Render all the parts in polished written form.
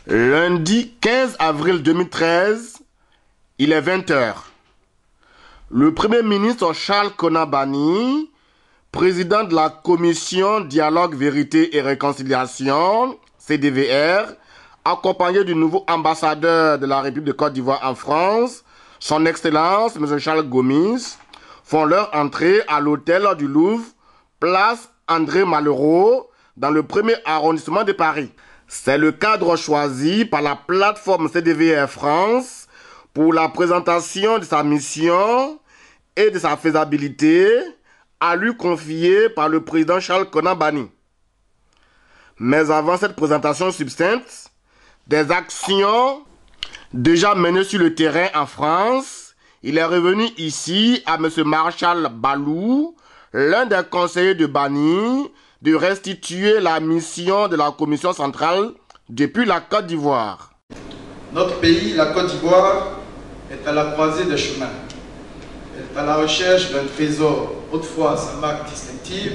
Lundi 15 avril 2013, il est 20 h. Le Premier ministre Charles Konan Banny, président de la Commission Dialogue, Vérité et Réconciliation, CDVR, accompagné du nouveau ambassadeur de la République de Côte d'Ivoire en France, son Excellence M. Charles Gomis, font leur entrée à l'hôtel du Louvre, place André Malraux, dans le 1er arrondissement de Paris. C'est le cadre choisi par la plateforme CDVR France pour la présentation de sa mission et de sa faisabilité, à lui confiée par le président Charles Konan Banny. Mais avant cette présentation succincte, des actions déjà menées sur le terrain en France, il est revenu ici à M. Marshal Balou, l'un des conseillers de Banny, de restituer la mission de la Commission centrale depuis la Côte d'Ivoire. Notre pays, la Côte d'Ivoire, est à la croisée des chemins. Elle est à la recherche d'un trésor, autrefois sa marque distinctive,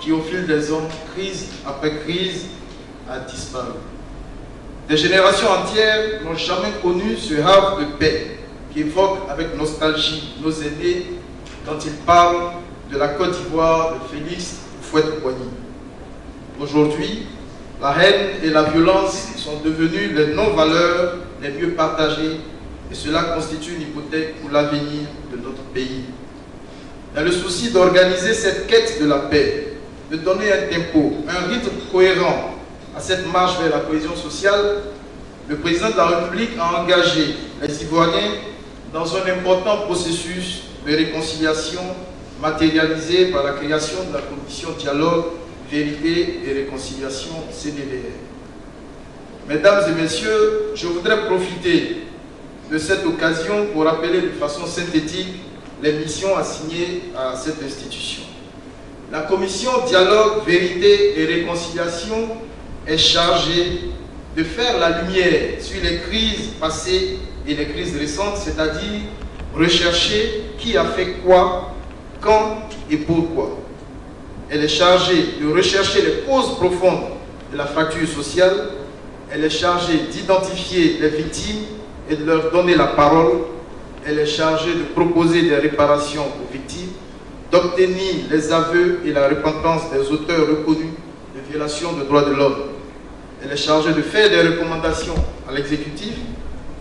qui au fil des ans, crise après crise, a disparu. Des générations entières n'ont jamais connu ce havre de paix qui évoque avec nostalgie nos aînés quand ils parlent de la Côte d'Ivoire de Félix Houphouët-Boigny. Aujourd'hui, la haine et la violence sont devenues les non-valeurs les mieux partagées et cela constitue une hypothèque pour l'avenir de notre pays. Dans le souci d'organiser cette quête de la paix, de donner un tempo, un rythme cohérent à cette marche vers la cohésion sociale, le président de la République a engagé les Ivoiriens dans un important processus de réconciliation matérialisé par la création de la Commission Dialogue, Vérité et Réconciliation CDVR. Mesdames et messieurs, je voudrais profiter de cette occasion pour rappeler de façon synthétique les missions assignées à cette institution. La Commission Dialogue, Vérité et Réconciliation est chargée de faire la lumière sur les crises passées et les crises récentes, c'est-à-dire rechercher qui a fait quoi, quand et pourquoi. Elle est chargée de rechercher les causes profondes de la fracture sociale. Elle est chargée d'identifier les victimes et de leur donner la parole. Elle est chargée de proposer des réparations aux victimes, d'obtenir les aveux et la repentance des auteurs reconnus de violations de droits de l'homme. Elle est chargée de faire des recommandations à l'exécutif,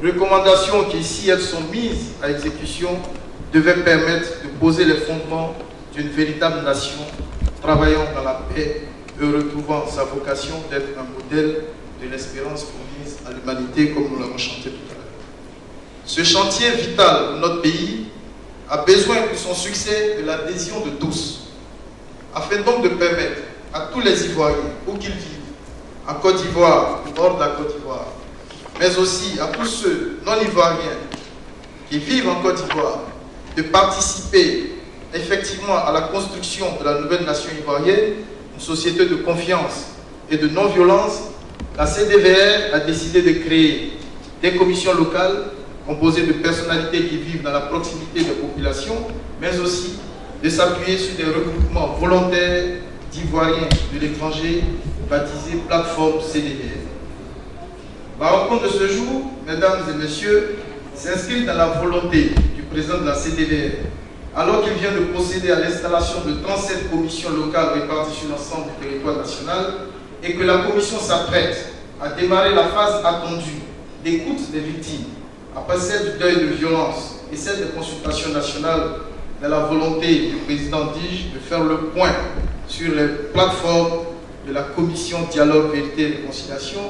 recommandations qui, si elles sont mises à exécution, devaient permettre de poser les fondements d'une véritable nation travaillant dans la paix et retrouvant sa vocation d'être un modèle de l'espérance promise à l'humanité, comme nous l'avons chanté tout à l'heure. Ce chantier vital pour notre pays a besoin pour son succès de l'adhésion de tous, afin donc de permettre à tous les Ivoiriens, où qu'ils vivent, en Côte d'Ivoire ou hors de la Côte d'Ivoire, mais aussi à tous ceux non-ivoiriens qui vivent en Côte d'Ivoire, de participer effectivement à la construction de la nouvelle nation ivoirienne, une société de confiance et de non-violence. La CDVR a décidé de créer des commissions locales composées de personnalités qui vivent dans la proximité des populations, mais aussi de s'appuyer sur des regroupements volontaires d'Ivoiriens de l'étranger baptisés plateforme CDVR. La rencontre de ce jour, mesdames et messieurs, s'inscrit dans la volonté du président de la CDVR, alors qu'il vient de procéder à l'installation de 37 commissions locales réparties sur l'ensemble du territoire national et que la commission s'apprête à démarrer la phase attendue d'écoute des victimes, après celle du deuil de violence et celle des consultations nationales, de la volonté du président Dige de faire le point sur les plateformes de la commission Dialogue, Vérité et Réconciliation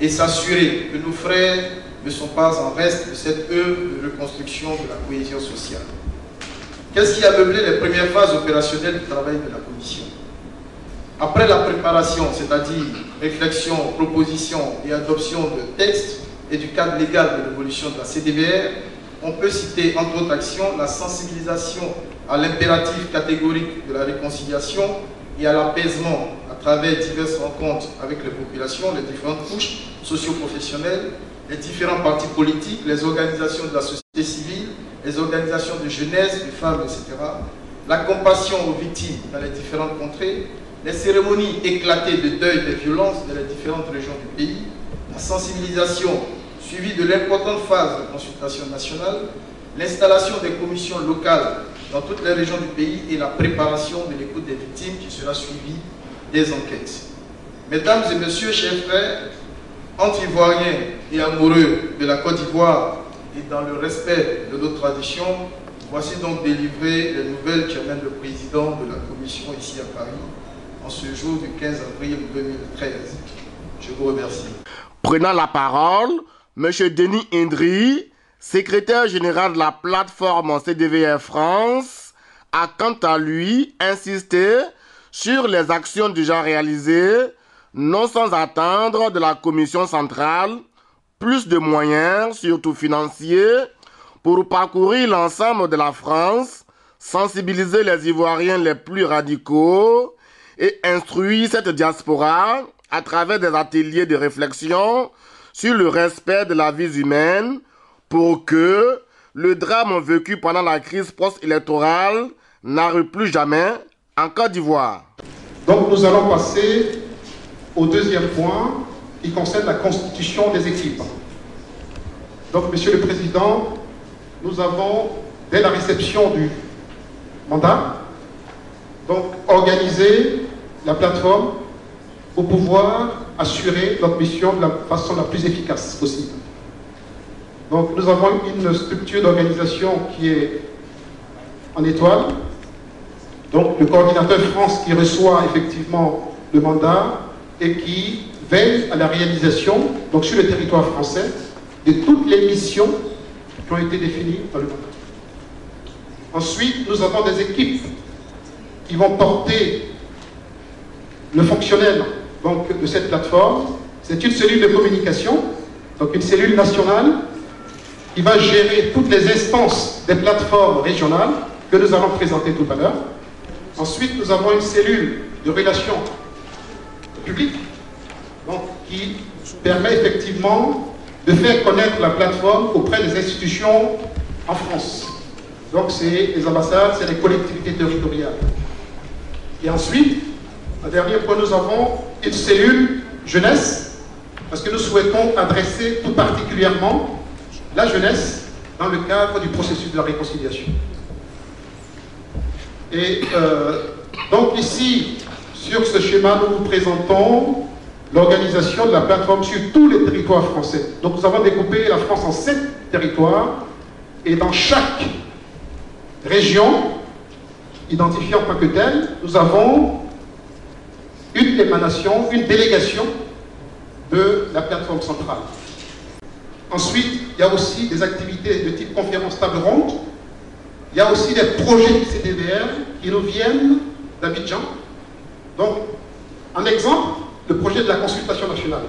et s'assurer que nos frères ne sont pas en reste de cette œuvre de reconstruction de la cohésion sociale. Qu'est-ce qui a meublé les premières phases opérationnelles du travail de la Commission? Après la préparation, c'est-à-dire réflexion, proposition et adoption de textes et du cadre légal de l'évolution de la CDVR, on peut citer entre autres actions la sensibilisation à l'impératif catégorique de la réconciliation et à l'apaisement à travers diverses rencontres avec les populations, les différentes couches socio-professionnelles, les différents partis politiques, les organisations de la société civile, les organisations de jeunesse, de femmes, etc. La compassion aux victimes dans les différentes contrées, les cérémonies éclatées de deuil des violences dans les différentes régions du pays, La sensibilisation, suivie de l'importante phase de consultation nationale, l'installation des commissions locales dans toutes les régions du pays et la préparation de l'écoute des victimes qui sera suivie des enquêtes. Mesdames et messieurs, chers frères, anti-ivoiriens et amoureux de la Côte d'Ivoire et dans le respect de nos traditions, voici donc délivrées les nouvelles qu'amène le président de la commission ici à Paris en ce jour du 15 avril 2013. Je vous remercie. Prenant la parole, M. Denis Indri, secrétaire général de la plateforme CDVF France, a quant à lui insisté sur les actions déjà réalisées, non sans attendre de la commission centrale plus de moyens, surtout financiers, pour parcourir l'ensemble de la France, sensibiliser les Ivoiriens les plus radicaux et instruire cette diaspora à travers des ateliers de réflexion sur le respect de la vie humaine pour que le drame vécu pendant la crise post-électorale n'arrive plus jamais en Côte d'Ivoire. Donc nous allons passer au deuxième point qui concerne la constitution des équipes. Donc, Monsieur le Président, nous avons, dès la réception du mandat, donc organisé la plateforme pour pouvoir assurer notre mission de la façon la plus efficace possible. Donc, nous avons une structure d'organisation qui est en étoile. Donc, le coordinateur France qui reçoit effectivement le mandat et qui veille à la réalisation, donc sur le territoire français, de toutes les missions qui ont été définies dans le mandat. Ensuite, nous avons des équipes qui vont porter le fonctionnel donc, de cette plateforme. C'est une cellule de communication, donc une cellule nationale qui va gérer toutes les instances des plateformes régionales que nous allons présenter tout à l'heure. Ensuite, nous avons une cellule de relations publiques donc, qui permet effectivement de faire connaître la plateforme auprès des institutions en France. Donc c'est les ambassades, c'est les collectivités territoriales. Et ensuite, un dernier point, nous avons une cellule jeunesse, parce que nous souhaitons adresser tout particulièrement la jeunesse dans le cadre du processus de la réconciliation. Et donc ici, sur ce schéma, nous vous présentons l'organisation de la plateforme sur tous les territoires français. Donc nous avons découpé la France en 7 territoires, et dans chaque région, identifiée en tant que telle, nous avons une émanation, une délégation de la plateforme centrale. Ensuite, il y a aussi des activités de type conférence table ronde. Il y a aussi des projets CDVR qui nous viennent d'Abidjan. Donc, en exemple, le projet de la consultation nationale.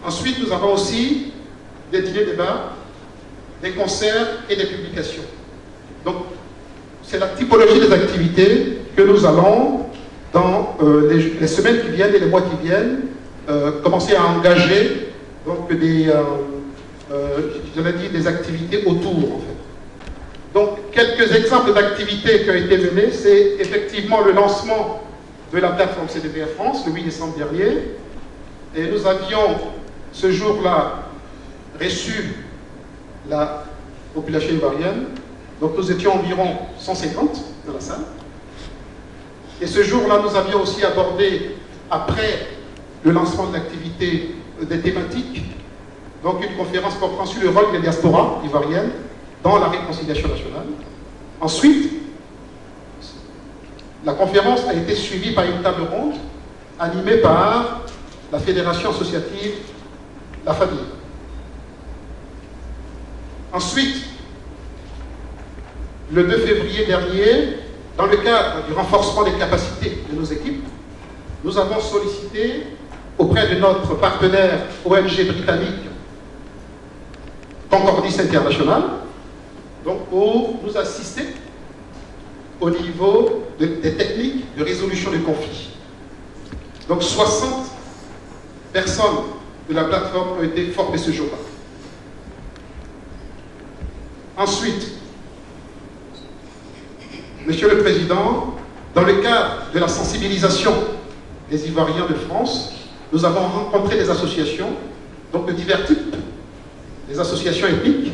Ensuite, nous avons aussi des dîners-débats, des concerts et des publications. Donc, c'est la typologie des activités que nous allons, dans les semaines qui viennent et les mois qui viennent, commencer à engager donc, des activités autour, en fait. Donc, quelques exemples d'activités qui ont été menées, c'est effectivement le lancement de la plateforme CDVF France, le 8 décembre dernier. Et nous avions, ce jour-là, reçu la population ivoirienne. Donc nous étions environ 150 dans la salle. Et ce jour-là, nous avions aussi abordé, après le lancement de l'activité, des thématiques. Donc une conférence portant sur le rôle des diasporas ivoiriennes dans la réconciliation nationale. Ensuite, la conférence a été suivie par une table ronde animée par la fédération associative La Famille. Ensuite, le 2 février dernier, dans le cadre du renforcement des capacités de nos équipes, nous avons sollicité auprès de notre partenaire ONG britannique Concordis International, donc pour nous assister au niveau des techniques de résolution des conflits. Donc 60 personnes de la plateforme ont été formées ce jour-là. Ensuite, Monsieur le Président, dans le cadre de la sensibilisation des Ivoiriens de France, nous avons rencontré des associations, donc de divers types, les associations ethniques,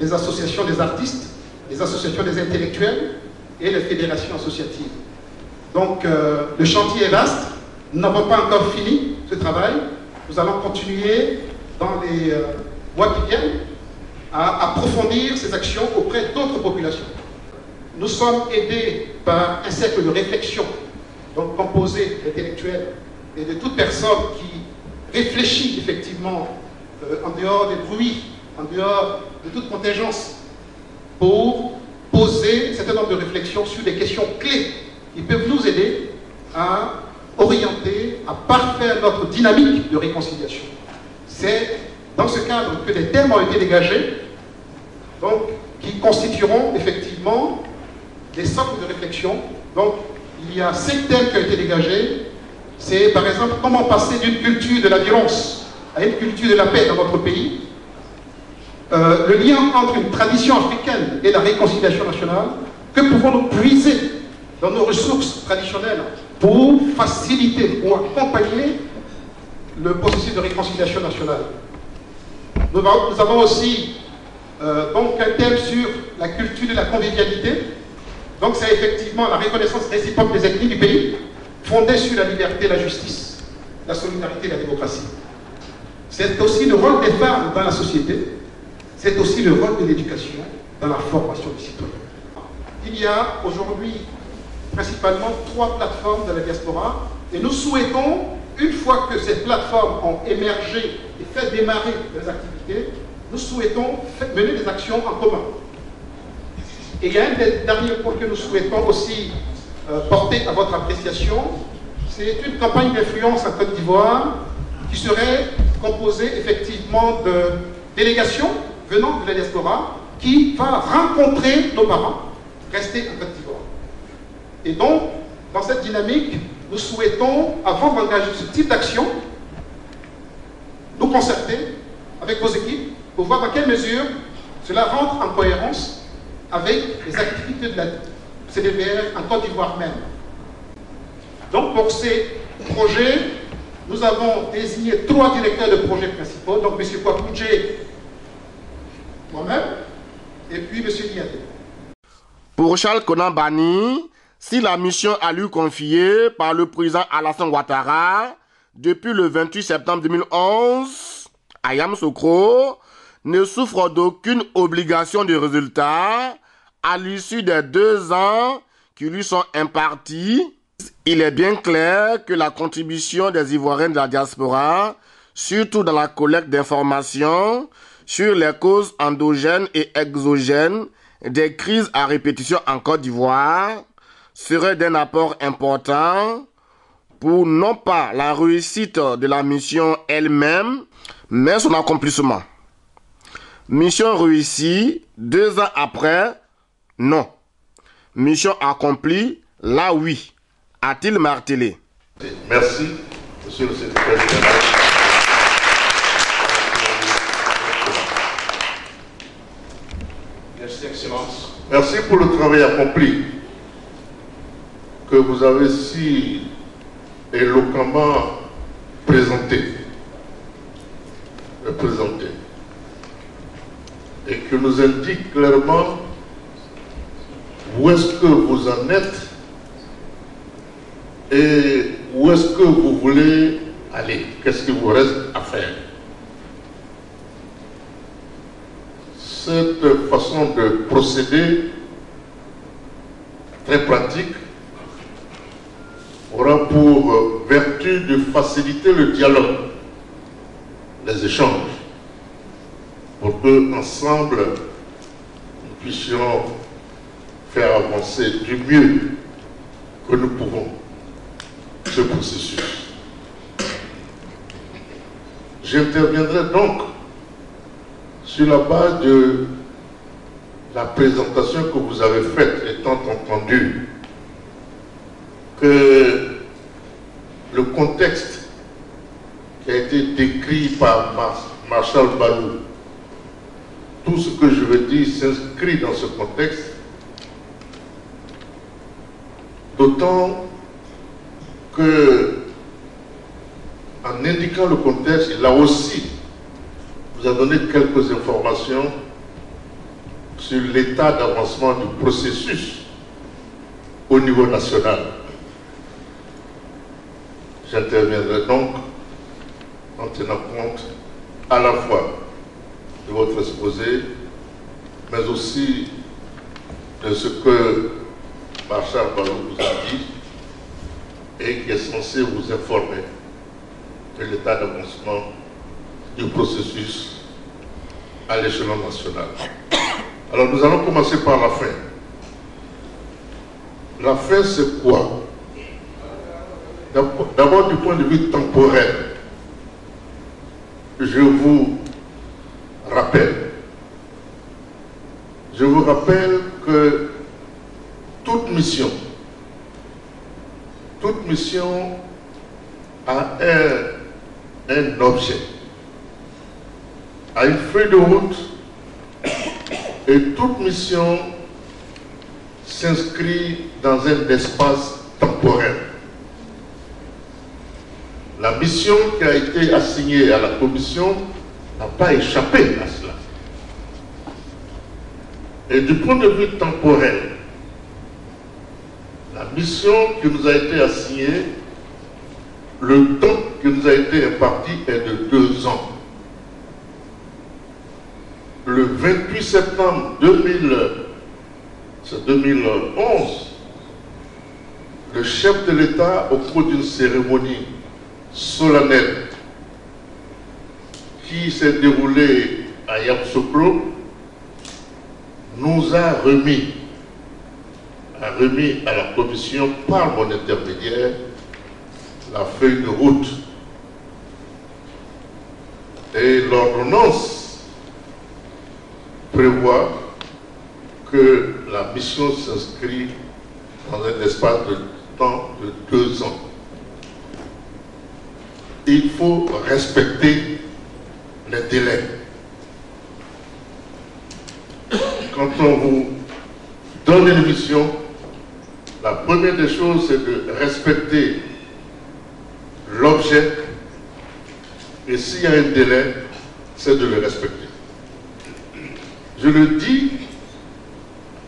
les associations des artistes, les associations des intellectuels et les fédérations associatives. Donc le chantier est vaste, nous n'avons pas encore fini ce travail, nous allons continuer dans les mois qui viennent à approfondir ces actions auprès d'autres populations. Nous sommes aidés par un cercle de réflexion, donc composé d'intellectuels et de toute personne qui réfléchit effectivement en dehors des bruits, en dehors de toute contingence, pour poser un certain nombre de réflexions sur des questions clés qui peuvent nous aider à orienter, à parfaire notre dynamique de réconciliation. C'est dans ce cadre que des thèmes ont été dégagés, donc, qui constitueront effectivement des socles de réflexion. Donc, il y a 5 thèmes qui ont été dégagés. C'est par exemple comment passer d'une culture de la violence à une culture de la paix dans notre pays. Le lien entre une tradition africaine et la réconciliation nationale. Que pouvons-nous puiser dans nos ressources traditionnelles pour faciliter ou accompagner le processus de réconciliation nationale. Nous avons aussi donc un thème sur la culture de la convivialité. Donc c'est effectivement la reconnaissance réciproque des ethnies du pays, fondée sur la liberté, la justice, la solidarité et la démocratie. C'est aussi le rôle des femmes dans la société, c'est aussi le rôle de l'éducation dans la formation des citoyens. Il y a aujourd'hui principalement 3 plateformes de la diaspora et nous souhaitons, une fois que ces plateformes ont émergé et fait démarrer les activités, nous souhaitons mener des actions en commun. Et il y a un des derniers points que nous souhaitons aussi porter à votre appréciation, c'est une campagne d'influence en Côte d'Ivoire qui serait composée effectivement de délégations venant de la diaspora qui va rencontrer nos parents restés en Côte d'Ivoire. Et donc, dans cette dynamique, nous souhaitons, avant d'engager ce type d'action, nous concerter avec vos équipes pour voir dans quelle mesure cela rentre en cohérence avec les activités de la CDVR en Côte d'Ivoire même. Donc pour ces projets, nous avons désigné 3 directeurs de projets principaux, donc M. Kwakoudjé, moi-même, et puis M. Niadé. Pour Charles Konan Banny, si la mission a lui confiée par le président Alassane Ouattara depuis le 28 septembre 2011 à Yamoussoukro, ne souffre d'aucune obligation de résultat à l'issue des 2 ans qui lui sont impartis. Il est bien clair que la contribution des Ivoiriens de la diaspora, surtout dans la collecte d'informations sur les causes endogènes et exogènes des crises à répétition en Côte d'Ivoire, serait d'un apport important pour non pas la réussite de la mission elle-même, mais son accomplissement. Mission réussie, 2 ans après, non. Mission accomplie, là oui, a-t-il martelé. Merci, monsieur le secrétaire général. Merci, Excellence. Merci pour le travail accompli que vous avez si éloquemment présenté. Et que nous indique clairement où est-ce que vous en êtes et où est-ce que vous voulez aller, qu'est-ce qu'il vous reste à faire. Cette façon de procéder très pratique aura pour vertu de faciliter le dialogue, les échanges, pour que ensemble nous puissions faire avancer du mieux que nous pouvons ce processus. J'interviendrai donc sur la base de la présentation que vous avez faite, étant entendu que le contexte qui a été décrit par Marshall Balou, tout ce que je veux dire s'inscrit dans ce contexte, d'autant que en indiquant le contexte, il a aussi vous a donné quelques informations sur l'état d'avancement du processus au niveau national. J'interviendrai donc en tenant compte à la fois de votre exposé, mais aussi de ce que Marshal Barrow vous a dit et qui est censé vous informer de l'état d'avancement du processus à l'échelon national. Alors nous allons commencer par la fin. La fin, c'est quoi? D'abord du point de vue temporel, je vous rappelle que toute mission a un objet, a une feuille de route, et toute mission s'inscrit dans un espace temporel. La mission qui a été assignée à la commission n'a pas échappé à cela. Et du point de vue temporel, la mission qui nous a été assignée, le temps qui nous a été imparti est de 2 ans. Le 28 septembre 2011, le chef de l'État, au cours d'une cérémonie solennelle qui s'est déroulée à Yamoussoukro, nous a remis à la commission, par mon intermédiaire, la feuille de route. Et l'ordonnance prévoit que la mission s'inscrit dans un espace de temps de 2 ans. Il faut respecter les délais. Quand on vous donne une mission, la première des choses, c'est de respecter l'objet, et s'il y a un délai, c'est de le respecter. Je le dis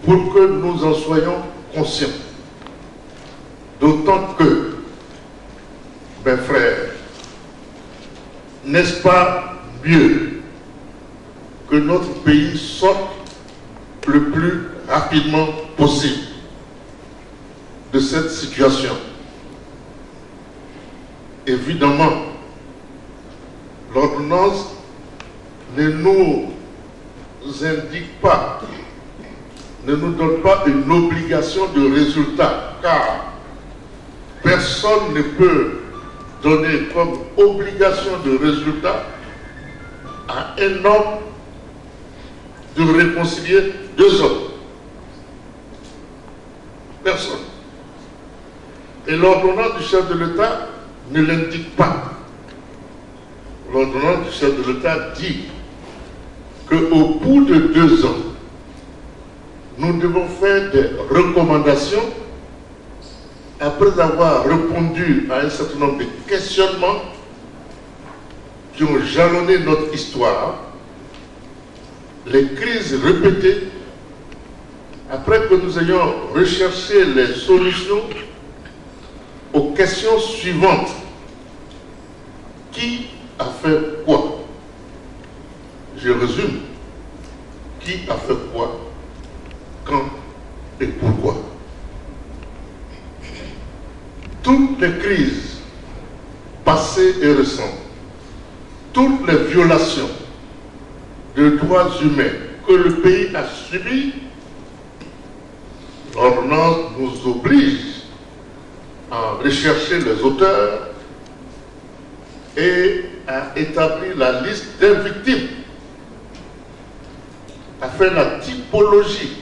pour que nous en soyons conscients. D'autant que, mes frères, n'est-ce pas mieux que notre pays sorte le plus rapidement possible de cette situation? Évidemment, l'ordonnance ne nous indique pas, ne nous donne pas une obligation de résultat, car personne ne peut donner comme obligation de résultat à un homme de réconcilier 2 hommes. Personne. Et l'ordonnance du chef de l'État ne l'indique pas. L'ordonnance du chef de l'État dit qu'au bout de 2 ans, nous devons faire des recommandations après avoir répondu à un certain nombre de questionnements qui ont jalonné notre histoire, les crises répétées, après que nous ayons recherché les solutions aux questions suivantes. Qui a fait quoi? Je résume. Qui a fait quoi? Quand et pourquoi? Toutes les crises passées et récentes, toutes les violations de droits humains que le pays a subies, l'ordonnance nous oblige à rechercher les auteurs et à établir la liste des victimes, à faire la typologie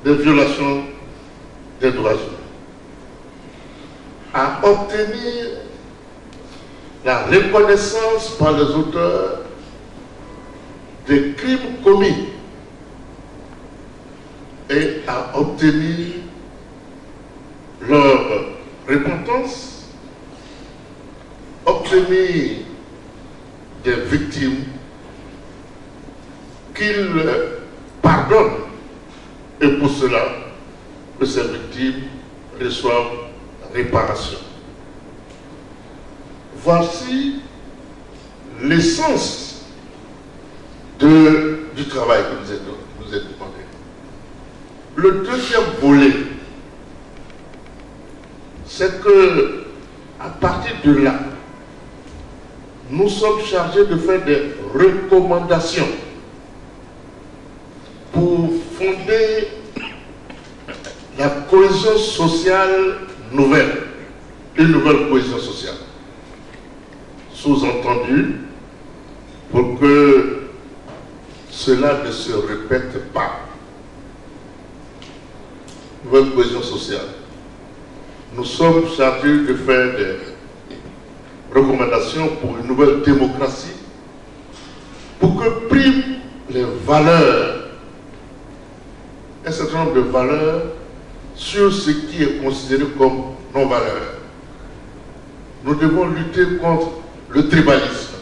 des violations des droits humains, à obtenir la reconnaissance par les auteurs des crimes commis et à obtenir leur repentance obtenir des victimes qu'ils pardonnent, et pour cela que ces victimes reçoivent réparation. Voici l'essence du travail que nous est demandé. Le deuxième volet, c'est que à partir de là, nous sommes chargés de faire des recommandations pour fonder la cohésion sociale nouvelle, une nouvelle cohésion sociale. Sous-entendu, pour que cela ne se répète pas. Nouvelle cohésion sociale. Nous sommes chargés de faire des recommandations pour une nouvelle démocratie, pour que priment les valeurs, un certain nombre de valeurs sur ce qui est considéré comme non-valeurs. Nous devons lutter contre le tribalisme,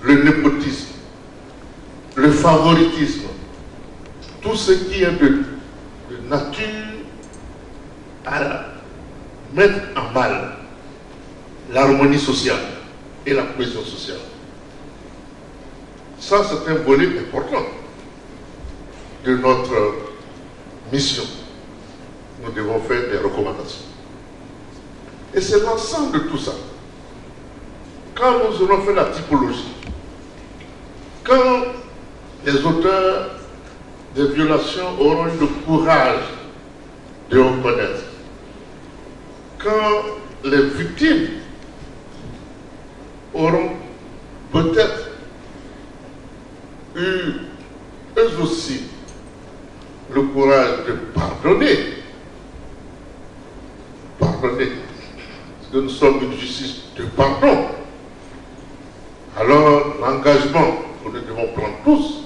le népotisme, le favoritisme, tout ce qui est de nature à mettre en mal l'harmonie sociale et la cohésion sociale. Ça, c'est un volet important de notre mission. Nous devons faire des recommandations. Et c'est l'ensemble de tout ça. Quand nous aurons fait la typologie, quand les auteurs des violations auront eu le courage de reconnaître, quand les victimes auront peut-être eu eux aussi le courage de pardonner, parce que nous sommes une justice de pardon, alors l'engagement que nous devons prendre tous,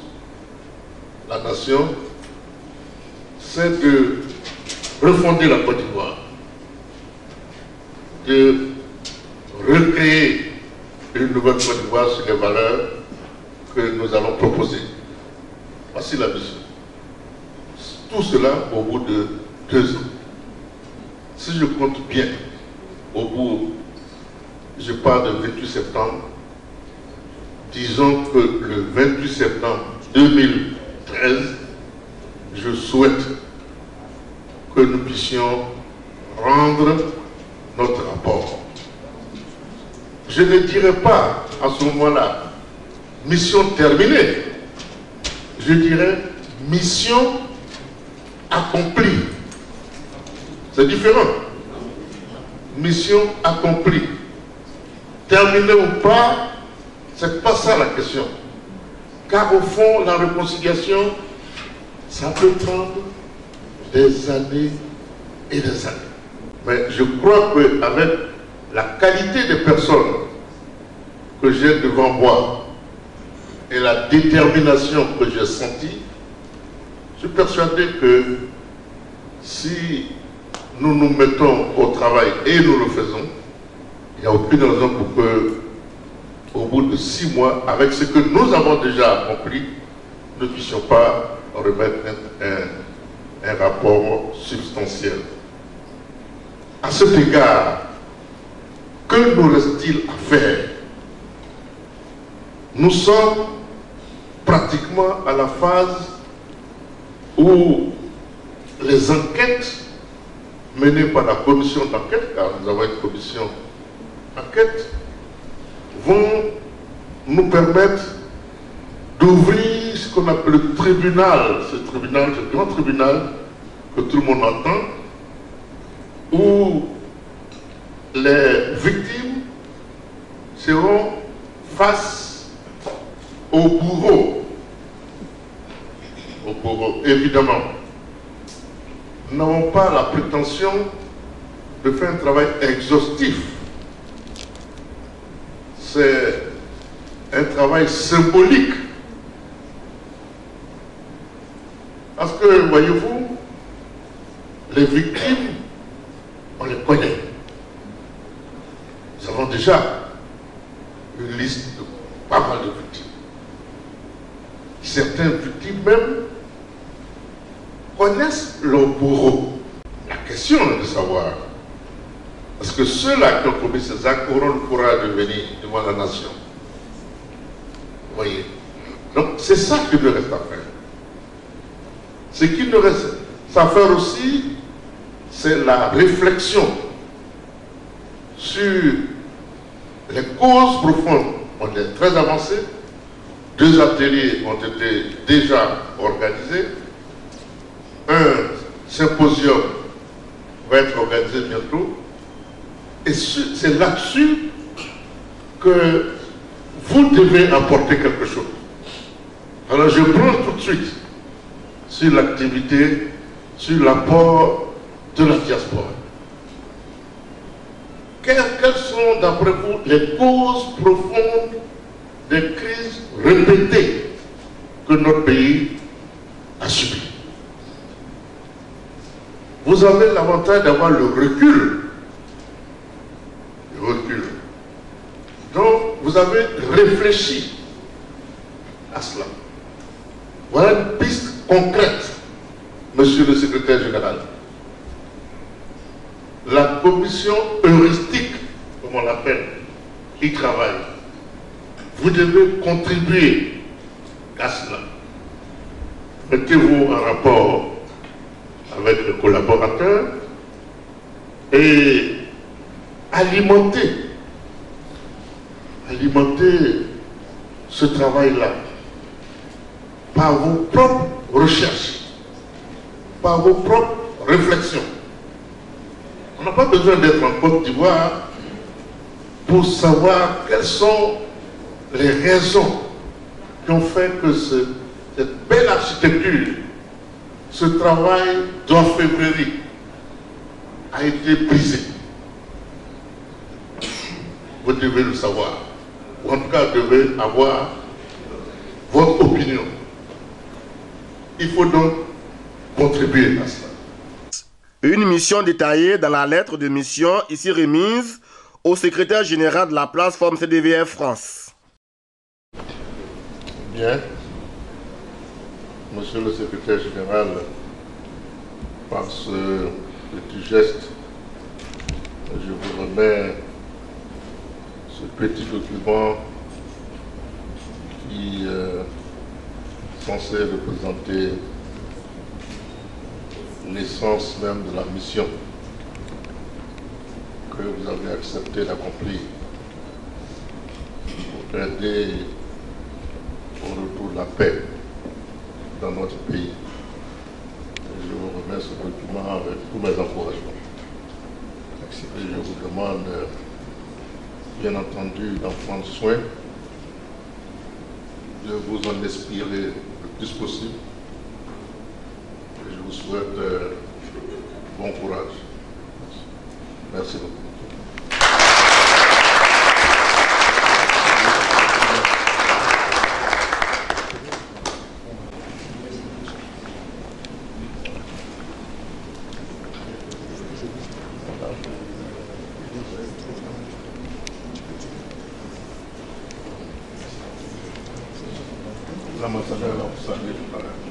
la nation, c'est de refonder la Côte d'Ivoire, de recréer une nouvelle Côte d'Ivoire sur les valeurs que nous allons proposer. Voici la mission. Tout cela au bout de 2 ans. Si je compte bien, au bout, je pars de 28 septembre, disons que le 28 septembre 2013, je souhaite que nous puissions rendre notre rapport. Je ne dirais pas à ce moment-là mission terminée, je dirais mission accomplie. C'est différent. Mission accomplie. Terminée ou pas, c'est pas ça la question. Car au fond, la réconciliation, ça peut prendre des années et des années. Mais je crois qu'avec la qualité des personnes que j'ai devant moi et la détermination que j'ai sentie, je suis persuadé que si nous nous mettons au travail et nous le faisons, il n'y a aucune raison pour que, au bout de 6 mois, avec ce que nous avons déjà accompli, nous ne puissions pas remettre un rapport substantiel. À cet égard, que nous reste-t-il à faire? Nous sommes pratiquement à la phase où les enquêtes menées par la commission d'enquête, car nous avons une commission d'enquête, vont nous permettre d'ouvrir ce qu'on appelle le tribunal, ce grand tribunal que tout le monde entend, où les victimes seront face au bourreau. Évidemment, nous n'avons pas la prétention de faire un travail exhaustif. C'est un travail symbolique. Parce que, voyez-vous, les victimes, on les connaît. Nous avons déjà une liste de pas mal de victimes. Certaines victimes même connaissent leur bourreau. La question est de savoir, est-ce que ceux-là qui ont commis ces actes auront le courage de venir devant la nation? Vous voyez? Donc c'est ça qu'il nous reste à faire. Ce qu'il nous reste à faire aussi, c'est la réflexion sur les causes profondes. On est très avancé. 2 ateliers ont été déjà organisés. Un symposium va être organisé bientôt. Et c'est là-dessus que vous devez apporter quelque chose. Alors je prends tout de suite sur l'activité, sur l'apport de la diaspora. Quelles sont, d'après vous, les causes profondes des crises répétées que notre pays a subies? Vous avez l'avantage d'avoir le recul. Donc, vous avez réfléchi à cela. Voilà une piste concrète, monsieur le secrétaire général. La commission heuristique, comme on l'appelle, qui travaille, vous devez contribuer à cela. Mettez-vous en rapport avec le collaborateur et alimenter ce travail-là par vos propres recherches, par vos propres réflexions. On n'a pas besoin d'être en Côte d'Ivoire pour savoir quelles sont les raisons qui ont fait que cette belle architecture, ce travail d'orfèvrerie a été brisé. Vous devez le savoir, ou en tout cas devez avoir votre opinion. Il faut donc contribuer à cela. Une mission détaillée dans la lettre de mission ici remise au secrétaire général de la plateforme CDVF France. Bien. Monsieur le secrétaire général, par ce petit geste, je vous remets ce petit document qui est censé représenter l'essence même de la mission que vous avez accepté d'accomplir pour aider au retour de la paix dans notre pays. Et je vous remets ce document avec tous mes encouragements. Et je vous demande, bien entendu, d'en prendre soin, de vous en inspirer le plus possible. Et je vous souhaite bon courage. Merci beaucoup. L'ambassadeur a observé tout à l'heure.